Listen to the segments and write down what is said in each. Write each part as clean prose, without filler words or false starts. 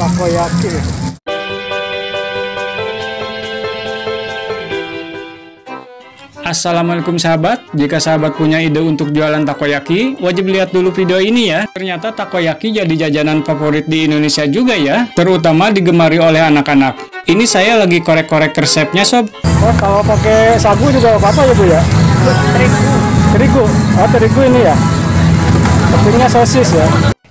takoyaki. Assalamualaikum sahabat, jika sahabat punya ide untuk jualan takoyaki, wajib lihat dulu video ini ya. Ternyata takoyaki jadi jajanan favorit di Indonesia juga ya, terutama digemari oleh anak-anak. Ini saya lagi korek-korek resepnya sob. Oh, kalau pakai sagu juga apa-apa ya Bu ya? Terigu. Oh, terigu ini ya. Tepungnya sosis ya.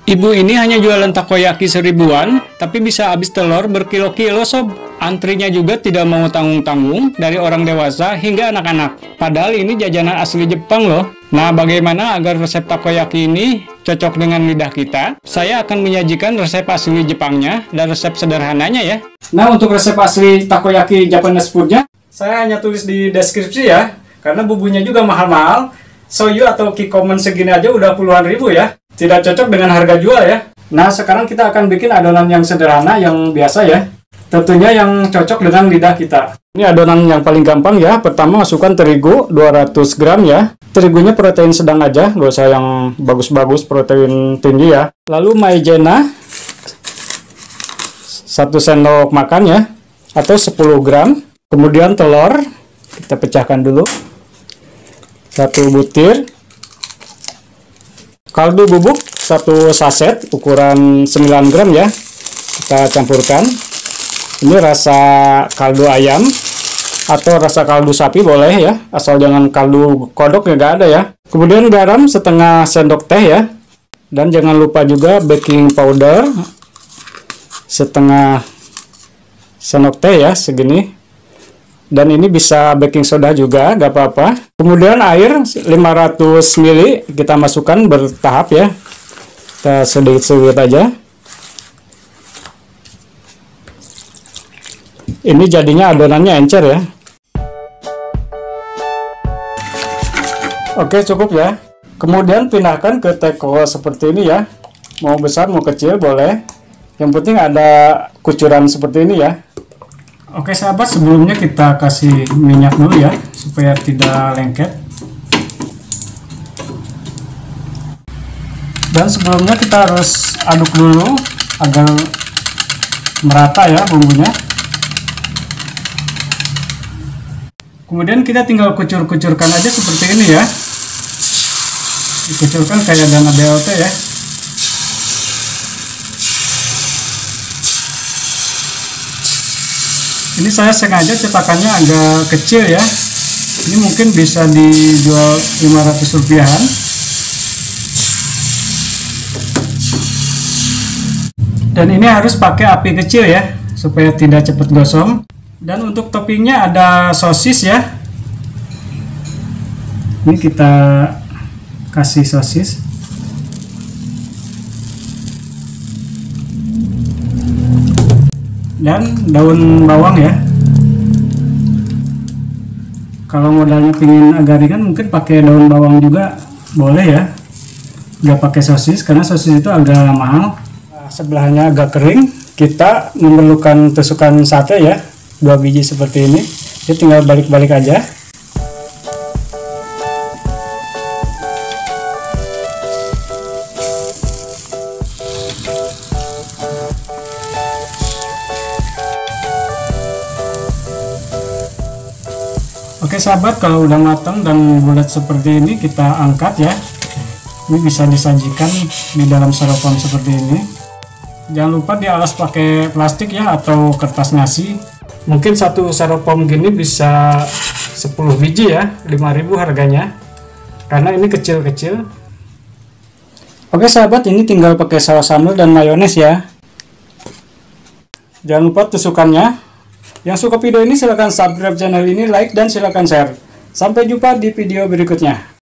Ibu ini hanya jualan takoyaki 1000-an, tapi bisa habis telur berkilo-kilo sob. Antrinya juga tidak mau tanggung-tanggung, dari orang dewasa hingga anak-anak. Padahal ini jajanan asli Jepang loh. Nah, bagaimana agar resep takoyaki ini cocok dengan lidah kita? Saya akan menyajikan resep asli Jepangnya dan resep sederhananya ya. Nah, untuk resep asli takoyaki Japanese foodnya, saya hanya tulis di deskripsi ya, karena bumbunya juga mahal-mahal. Soyu atau kikomen segini aja udah puluhan ribu ya. Tidak cocok dengan harga jual ya. Nah, sekarang kita akan bikin adonan yang sederhana, yang biasa ya. Tentunya yang cocok dengan lidah kita. Ini adonan yang paling gampang ya. Pertama masukkan terigu 200 gram ya. Terigunya protein sedang aja, gak usah yang bagus-bagus protein tinggi ya. Lalu maizena 1 sendok makan ya, atau 10 gram. Kemudian telur, kita pecahkan dulu. 1 butir. Kaldu bubuk 1 saset ukuran 9 gram ya. Kita campurkan. Ini rasa kaldu ayam atau rasa kaldu sapi boleh ya, asal jangan kaldu kodok ya, nggak ada ya. Kemudian garam setengah sendok teh ya. Dan jangan lupa juga baking powder setengah sendok teh ya, segini. Dan ini bisa baking soda juga, nggak apa-apa. Kemudian air 500 ml kita masukkan bertahap ya. Kita sedikit-sedikit aja. Ini jadinya adonannya encer ya. Oke, cukup ya. Kemudian pindahkan ke teko seperti ini ya. Mau besar mau kecil boleh. Yang penting ada kucuran seperti ini ya. Oke sahabat, sebelumnya kita kasih minyak dulu ya, supaya tidak lengket. Dan sebelumnya kita harus aduk dulu agar merata ya bumbunya. Kemudian kita tinggal kucur-kucurkan aja seperti ini ya. Dikucurkan kayak dana BLT ya. Ini saya sengaja cetakannya agak kecil ya. Ini mungkin bisa dijual 500 rupiahan. Dan ini harus pakai api kecil ya, supaya tidak cepat gosong. Dan untuk toppingnya ada sosis ya. Ini kita kasih sosis. Dan daun bawang ya. Kalau modalnya pingin agak ringan mungkin pakai daun bawang juga boleh ya, nggak pakai sosis karena sosis itu agak mahal. Nah, sebelahnya agak kering, kita memerlukan tusukan sate ya, 2 biji seperti ini. Jadi tinggal balik-balik aja. Oke sahabat, kalau udah matang dan bulat seperti ini kita angkat ya. Ini bisa disajikan di dalam styrofoam seperti ini. Jangan lupa dialas pakai plastik ya, atau kertas nasi. Mungkin satu styrofoam gini bisa 10 biji ya, 5.000 harganya. Karena ini kecil-kecil. Oke sahabat, ini tinggal pakai saus sambal dan mayones ya. Jangan lupa tusukannya. Yang suka video ini silahkan subscribe channel ini, like, dan silahkan share. Sampai jumpa di video berikutnya.